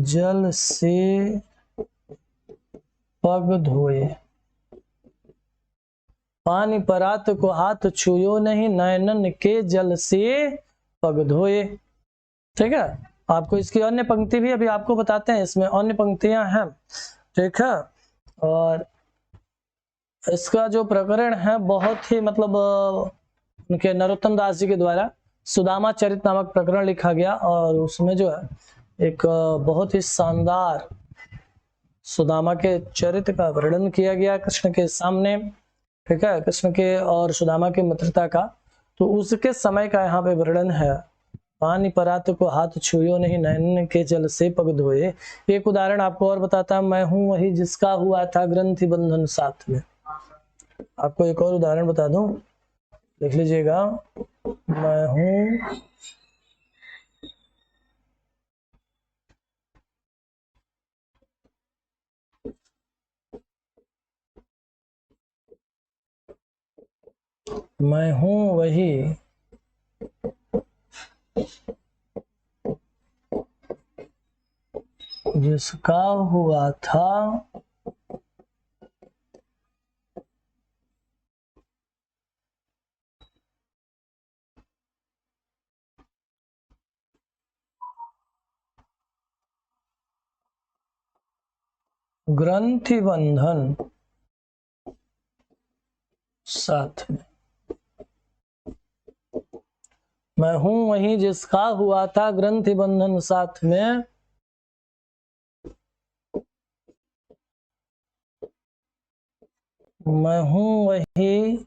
जल से पग धोए। पानी परात को हाथ छुयो नहीं, नयनन के जल से पग धोए। ठीक है, आपको इसकी अन्य पंक्ति भी अभी आपको बताते हैं, इसमें अन्य पंक्तियां हैं। ठीक है, और इसका जो प्रकरण है बहुत ही मतलब उनके नरोत्तम दास जी के द्वारा सुदामा चरित नामक प्रकरण लिखा गया, और उसमें जो है एक बहुत ही शानदार सुदामा के चरित्र का वर्णन किया गया कृष्ण के सामने। ठीक है, कृष्ण के और सुदामा की मित्रता का, तो उसके समय का यहाँ पे वर्णन है। पानी परात को हाथ छुयो नहीं, नयन के जल से पग धोए। एक उदाहरण आपको और बताता हूं, मैं हूं वही जिसका हुआ था ग्रंथि बंधन साथ में। आपको एक और उदाहरण बता दूं, देख लीजिएगा। मैं हूं मैं हूं वही जिसका हुआ था ग्रंथि बंधन साथ में। मैं हूं वही जिसका हुआ था ग्रंथि बंधन साथ में, मैं हूं वही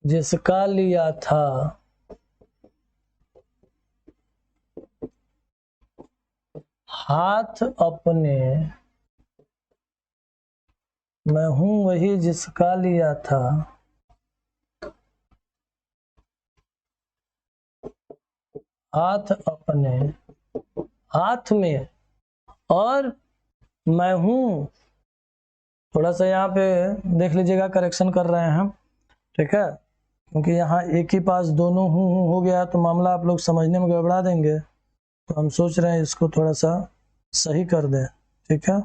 जिसका लिया था हाथ अपने। मैं हूं वही जिसका लिया था हाथ अपने हाथ में, और मैं हूं, थोड़ा सा यहाँ पे देख लीजिएगा, करेक्शन कर रहे हैं। ठीक है, क्योंकि यहाँ एक ही पास दोनों हूं हो गया तो मामला आप लोग समझने में गड़बड़ा देंगे, तो हम सोच रहे हैं इसको थोड़ा सा सही कर दें। ठीक है,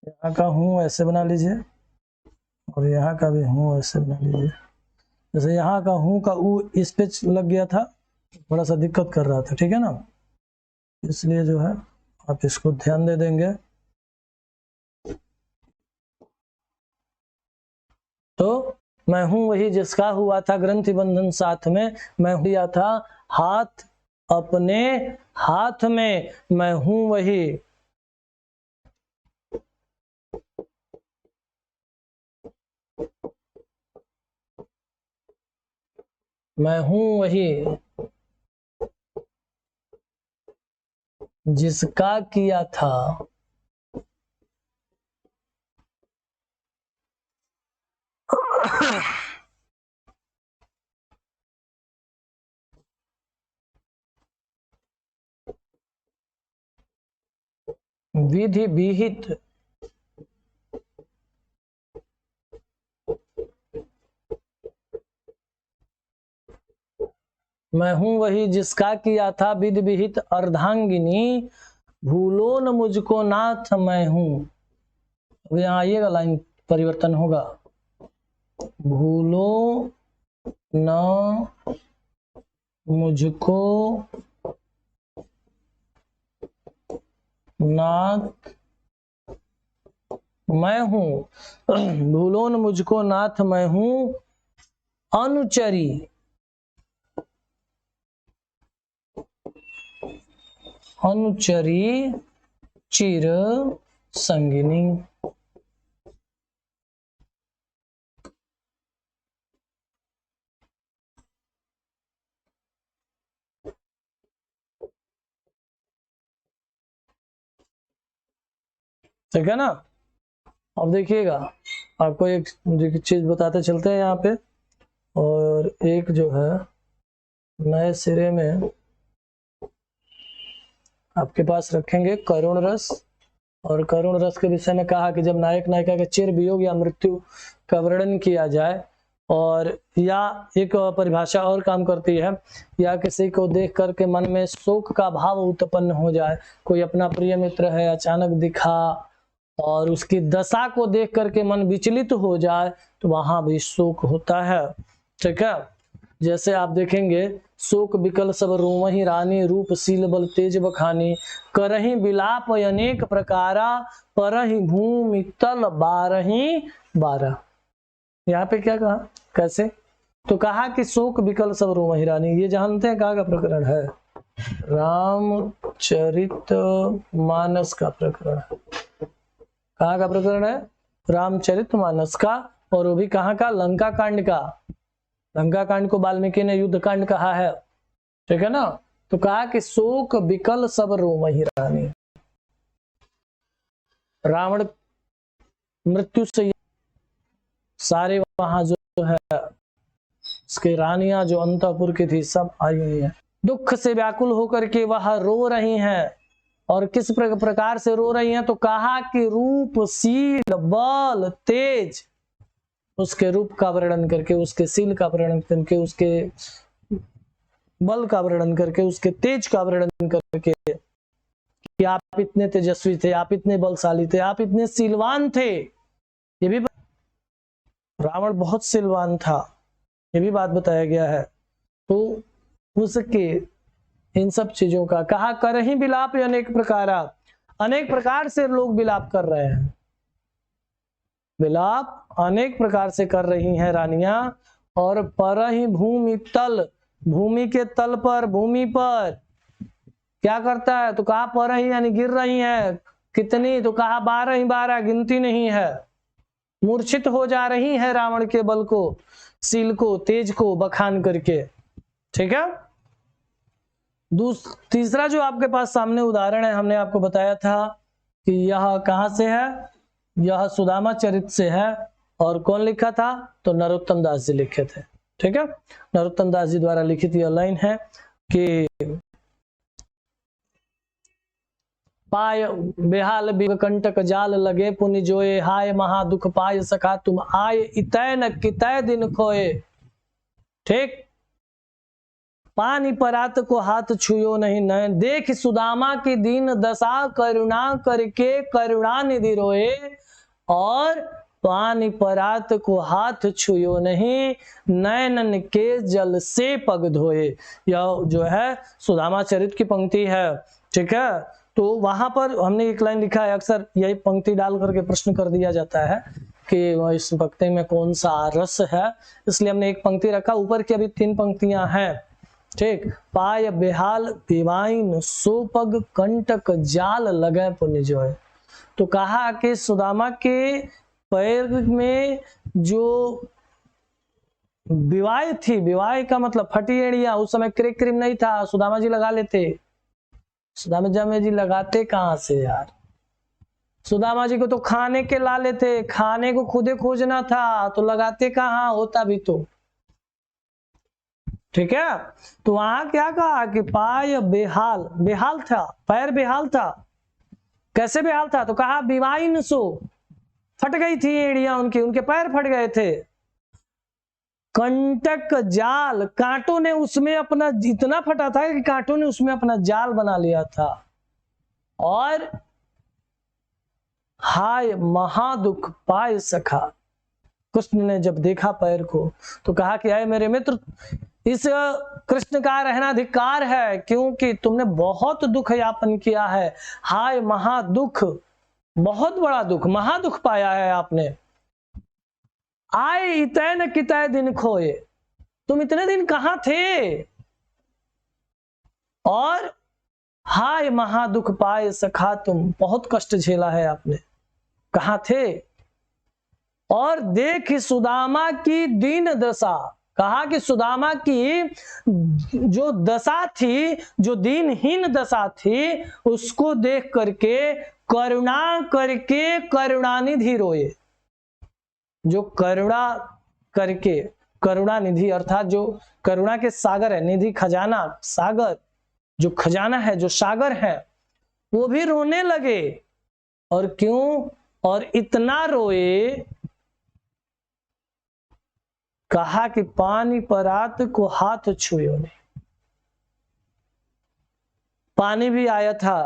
यहाँ का हूं ऐसे बना लीजिए, और यहाँ का भी हूं ऐसे बना लीजिए। जैसे यहाँ का हूं का ऊ इस पे लग गया था, थोड़ा सा दिक्कत कर रहा था। ठीक है ना, इसलिए जो है आप इसको ध्यान दे देंगे। तो मैं हूं वही जिसका हुआ था ग्रंथि बंधन साथ में, मैं हुआ था हाथ अपने हाथ में, मैं हूं वही मैं हूं वही जिसका किया था विधि विहित मैं हूं वही जिसका किया था विधि विहित अर्धांगिनी, भूलो न मुझको नाथ मैं हूं। अब यहाँ आइएगा, लाइन परिवर्तन होगा। भूलो न मुझको नाथ मैं हूं, भूलो न मुझको नाथ मैं हूं, अनुचरी अनुचरी चिर संगिनी। ठीक है ना। अब देखिएगा, आपको एक चीज बताते चलते हैं यहाँ पे, और एक जो है नए सिरे में आपके पास रखेंगे करुण रस। और करुण रस के विषय में कहा कि जब नायक नायिका के चिर वियोग या मृत्यु का वर्णन किया जाए, और या एक परिभाषा और काम करती है, या किसी को देख करके मन में शोक का भाव उत्पन्न हो जाए, कोई अपना प्रिय मित्र है अचानक दिखा और उसकी दशा को देख करके मन विचलित हो जाए, तो वहां भी शोक होता है। ठीक है, जैसे आप देखेंगे, शोक बिकल सब रोमहि रानी, रूप शील बल तेज बखानी, करहि विलाप अनेक प्रकारा, परहि भूमि तल बारहि बारह। यहाँ पे क्या कहा, कैसे, तो कहा कि शोक बिकल सब रोमहि रानी, ये जानते हैं कहाँ का प्रकरण है, रामचरित मानस का प्रकरण है। कहाँ का प्रकरण है, रामचरित मानस का, और वो भी कहाँ का, लंका कांड का। लंका कांड को वाल्मीकि ने युद्ध कांड कहा है। ठीक है ना। तो कहा कि शोक बिकल सब रोमहि रानी, रावण मृत्यु से सारे वहां जो है उसके रानियां जो अंतपुर की थी सब आई हुई है, दुख से व्याकुल होकर के वह रो रही हैं। और किस प्रकार से रो रही हैं, तो कहा कि रूप शील बल तेज, उसके रूप का वर्णन करके, उसके शील का वर्णन करके, उसके बल का वर्णन करके, उसके तेज का वर्णन करके, कि आप इतने तेजस्वी थे, आप इतने बलशाली थे, आप इतने शीलवान थे। ये भी रावण बहुत शीलवान था, ये भी बात बताया गया है। तो उसके इन सब चीजों का कहा, करहि विलाप अनेक प्रकारा, अनेक प्रकार से लोग विलाप कर रहे हैं, विलाप अनेक प्रकार से कर रही हैं रानियां। और परहि भूमि तल, भूमि के तल पर, भूमि पर क्या करता है, तो कहा परहि यानी गिर रही हैं, कितनी, तो कहा 12 ही 12, गिनती नहीं है, मूर्छित हो जा रही है रावण के बल को, शील को, तेज को बखान करके। ठीक है। तीसरा जो आपके पास सामने उदाहरण है, हमने आपको बताया था कि यह कहां से है, यह सुदामा चरित से है। और कौन लिखा था, तो नरोत्तम दास जी लिखे थे। ठीक है, नरोत्तम दास जी द्वारा लिखित यह लाइन है कि पाय बेहाल कंटक जाल लगे, पुनि जोए हाय महा दुख पाय सखा, तुम आय इतय न कितय दिन खोए। ठीक, पानी परात को हाथ छुयो नहीं नयन, देख सुदामा की दीन दशा, करुणा करके करुणा निधि रोए। और पानी परात को हाथ छुयो नहीं, नयन के जल से पग धोए। यह जो है सुदामा चरित की पंक्ति है। ठीक है, तो वहां पर हमने एक लाइन लिखा है, अक्सर यही पंक्ति डाल करके प्रश्न कर दिया जाता है कि इस पंक्ति में कौन सा रस है, इसलिए हमने एक पंक्ति रखा, ऊपर की अभी 3 पंक्तियां हैं। ठीक, पाय बेहाल पिवाइन, सोपग कंटक जाल लगे पुण्य जो है। तो कहा कि सुदामा के पैर में जो विवाह थी, विवाह का मतलब फटी एड़िया, उस समय क्रेक क्रीम नहीं था, सुदामा जी लगा लेते। सुदामा जी लगाते कहां से यार, सुदामा जी को तो खाने के ला लेते, खाने को खुदे खोजना था, तो लगाते कहां, होता भी तो। ठीक है, तो वहां क्या कहा कि पाय बेहाल, बेहाल था, पैर बेहाल था। कैसे बेहाल था, तो कहा विवाइन सो, फट गई थी एड़ियां उनकी, उनके पैर फट गए थे। कंटक जाल, कांटों ने उसमें अपना, इतना फटा था कि कांटों ने उसमें अपना जाल बना लिया था। और हाय महादुख पाय सखा, कृष्ण ने जब देखा पैर को तो कहा कि आए मेरे मित्र, इस कृष्ण का रहना धिक्कार है, क्योंकि तुमने बहुत दुख यापन किया है। हाय महादुख, बहुत बड़ा दुख, महादुख पाया है आपने। आए इतय न कितय दिन खोए, तुम इतने दिन कहां थे। और हाय महादुख पाए सखा तुम, बहुत कष्ट झेला है आपने, कहाँ थे। और देख सुदामा की दीन दशा, कहा कि सुदामा की जो दशा थी, जो दीनहीन दशा थी, उसको देख करके करुणा करके करुणानिधि रोए। जो करुणा करके, करुणा निधि अर्थात जो करुणा के सागर है, निधि खजाना, सागर जो खजाना है, जो सागर है, वो भी रोने लगे। और क्यों, और इतना रोए, कहा कि पानी परात को हाथ छुए नहीं। पानी भी आया था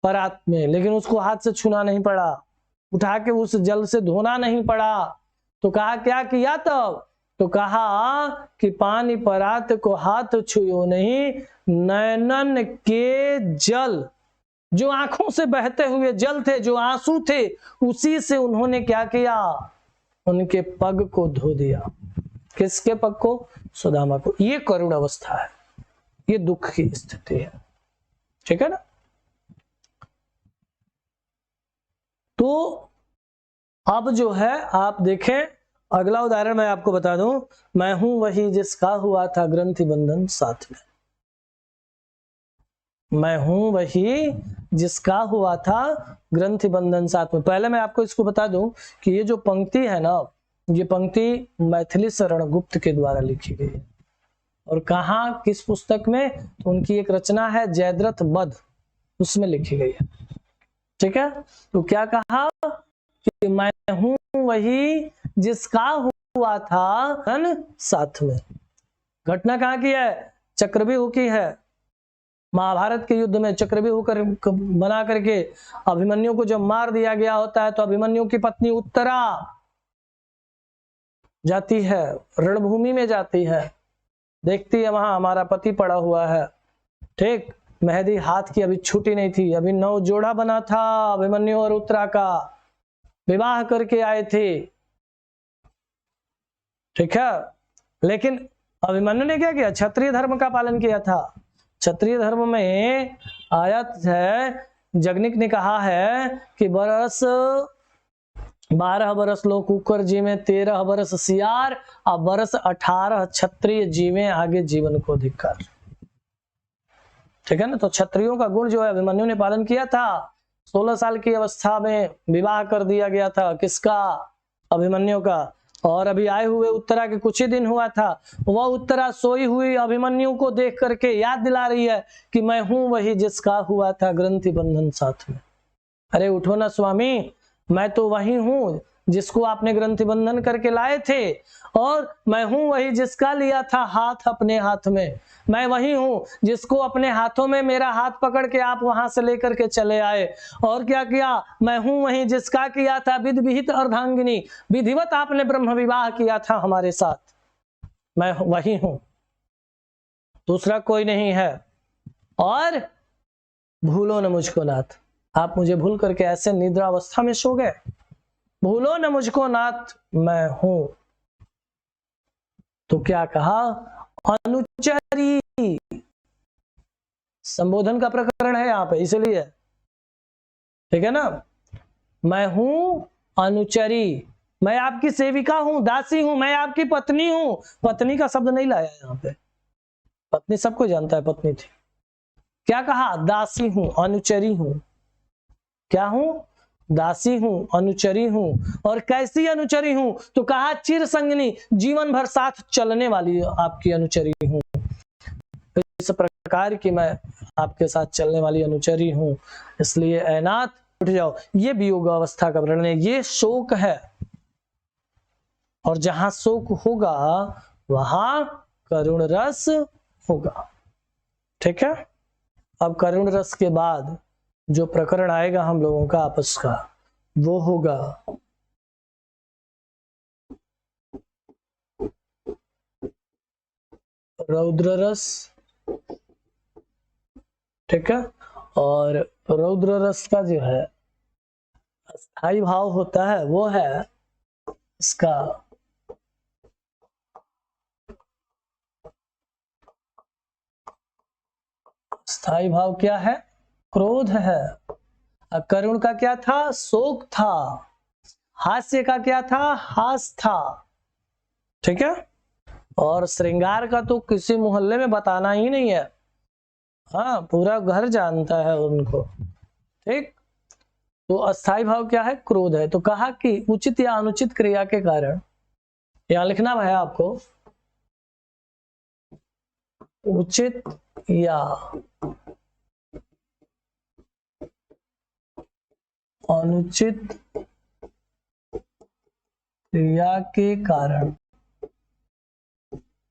परात में, लेकिन उसको हाथ से छूना नहीं पड़ा, उठा के उस जल से धोना नहीं पड़ा। तो कहा क्या किया तब, तो कहा कि पानी परात को हाथ छुओ नहीं, नैनन के जल, जो आंखों से बहते हुए जल थे, जो आंसू थे, उसी से उन्होंने क्या किया, उनके पग को धो दिया। किसके पग को, सुदामा को। ये करुण अवस्था है, ये दुख की स्थिति है, ठीक है ना। तो अब जो है आप देखें, अगला उदाहरण मैं आपको बता दूं, मैं हूं वही जिसका हुआ था ग्रंथि बंधन साथ में। मैं हूं वही जिसका हुआ था ग्रंथि बंधन साथ में। पहले मैं आपको इसको बता दूं कि ये जो पंक्ति है ना, ये पंक्ति मैथिली शरण गुप्त के द्वारा लिखी गई है। और कहा, किस पुस्तक में, तो उनकी एक रचना है जयद्रथ वध, उसमें लिखी गई है, ठीक है। तो क्या कहा कि मैं हूं वही जिसका हुआ था साथ में। घटना कहाँ की है, चक्रव्यूह की है। महाभारत के युद्ध में चक्रव्यूह बना करके अभिमन्यु को जब मार दिया गया होता है, तो अभिमन्यु की पत्नी उत्तरा जाती है, रणभूमि में जाती है, देखती है वहां हमारा पति पड़ा हुआ है, ठीक। मेहंदी हाथ की अभी छूटी नहीं थी, अभी नौ जोड़ा बना था अभिमन्यु और उत्तरा का, विवाह करके आए थे, ठीक है। लेकिन अभिमन्यु ने क्या किया, क्षत्रिय धर्म का पालन किया था। क्षत्रिय धर्म में आयत है, जगनिक ने कहा है कि बरस 12 बरस लोग कुकर जी में, 13 बरस सियार, और बरस 18 क्षत्रिय जीवे आगे जीवन को धिक्कार, ठीक है ना। तो क्षत्रियों का गुण जो है अभिमन्यु ने पालन किया था। 16 साल की अवस्था में विवाह कर दिया गया था, किसका, अभिमन्यु का। और अभी आए हुए उत्तरा के कुछ ही दिन हुआ था, वह उत्तरा सोई हुई अभिमन्यु को देख करके याद दिला रही है कि मैं हूं वही जिसका हुआ था ग्रंथि बंधन साथ में। अरे उठो ना स्वामी, मैं तो वही हूं जिसको आपने ग्रंथि बंधन करके लाए थे, और मैं हूं वही जिसका लिया था हाथ अपने हाथ में। मैं वही हूं जिसको अपने हाथों में मेरा हाथ पकड़ के आप वहां से लेकर के चले आए। और क्या किया, मैं हूं वही जिसका किया था विध विहित अर्धांगिनी, विधिवत आपने ब्रह्म विवाह किया था हमारे साथ। मैं वही हूं, दूसरा कोई नहीं है। और भूलो न मुझको नाथ, आप मुझे भूल करके ऐसे निद्रा अवस्था में सो गए। भूलो न मुझको नाथ, मैं हूं। तो क्या कहा, अनुचरी, संबोधन का प्रकरण है यहां पे, इसलिए, ठीक है ना। मैं हूं अनुचरी, मैं आपकी सेविका हूं, दासी हूं, मैं आपकी पत्नी हूं। पत्नी का शब्द नहीं लाया यहां पे, पत्नी सबको जानता है पत्नी थी। क्या कहा, दासी हूं, अनुचरी हूं। क्या हूं, दासी हूं, अनुचरी हूं। और कैसी अनुचरी हूं, तो कहा चिर संगनी, जीवन भर साथ चलने वाली आपकी अनुचरी हूं। इस प्रकार की मैं आपके साथ चलने वाली अनुचरी हूं। इसलिए ऐनाथ उठ जाओ। ये वियोग अवस्था का वर्णन है, ये शोक है। और जहां शोक होगा वहां करुण रस होगा, ठीक है। अब करुण रस के बाद जो प्रकरण आएगा हम लोगों का आपस का, वो होगा रौद्र रस, ठीक है। और रौद्र रस का जो है स्थायी भाव होता है, वो है इसका स्थायी भाव क्या है? क्रोध है। करुण का क्या था? शोक था। हास्य का क्या था? हास था। ठीक है। और श्रृंगार का तो किसी मोहल्ले में बताना ही नहीं है, हाँ पूरा घर जानता है उनको। ठीक, तो अस्थाई भाव क्या है? क्रोध है। तो कहा कि उचित या अनुचित क्रिया के कारण, यहां लिखना है आपको, उचित या अनुचित क्रिया के कारण।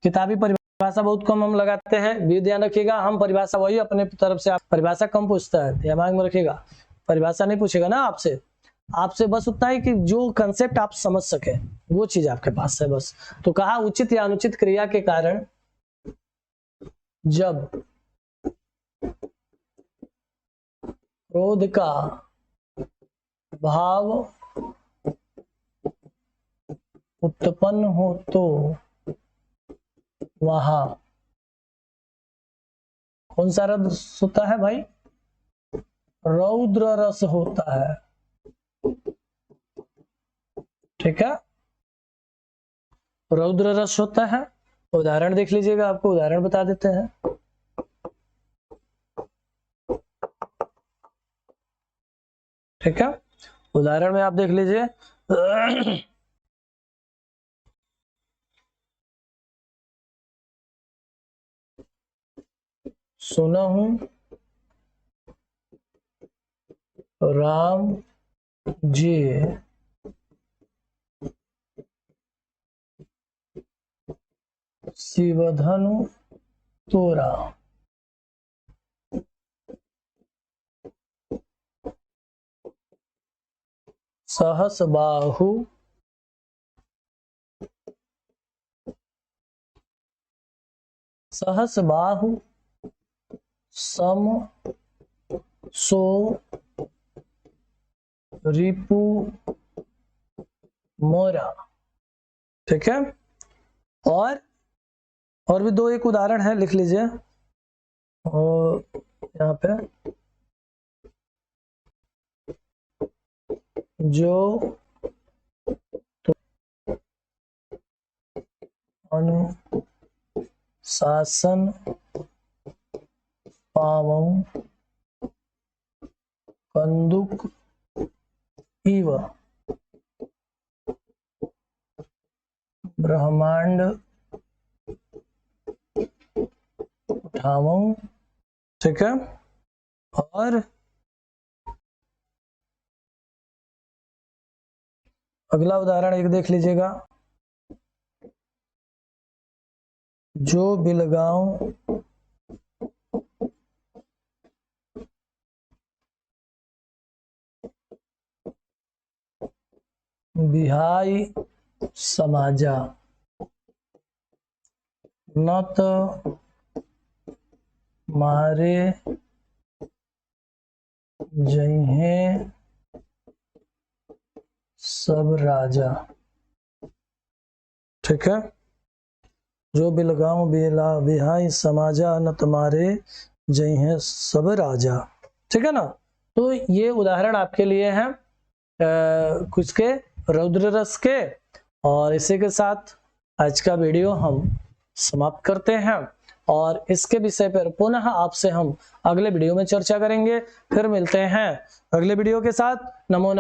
किताबी परिभाषा बहुत कम हम लगाते हैं, भी ध्यान रखिएगा। हम परिभाषा वही अपने तरफ से, आप परिभाषा कम पूछता है, दिमाग में रखिएगा। परिभाषा नहीं पूछेगा ना आपसे, आपसे बस उतना ही कि जो कंसेप्ट आप समझ सके वो चीज आपके पास है बस। तो कहा उचित या अनुचित क्रिया के कारण जब क्रोध का भाव उत्पन्न हो तो वहां कौन सा रस होता है भाई? रौद्र रस होता है। ठीक है, रौद्र रस होता है। उदाहरण देख लीजिएगा, आपको उदाहरण बता देते हैं। ठीक है, उदाहरण में आप देख लीजिए। सुना हूं राम जी शिवधनु तोरा, सहस बाहु सम सो रिपु मोरा। ठीक है, और भी दो एक उदाहरण है, लिख लीजिए। और यहाँ पे जो अनुशासन पावं कंदुक इव ब्रह्मांड उठावं। ठीक है, और अगला उदाहरण एक देख लीजिएगा। जो बिलगांव बिहाई समाजा न तो मारे जइहे सब राजा। ठीक है, जो बिलगांव बिहाई समाजा न तुम्हारे जइहे सब राजा। ठीक है ना, तो ये उदाहरण आपके लिए हैं कुछ के रौद्र रस के। और इसी के साथ आज का वीडियो हम समाप्त करते हैं, और इसके विषय पर पुनः आपसे हम अगले वीडियो में चर्चा करेंगे। फिर मिलते हैं अगले वीडियो के साथ। नमो नमः।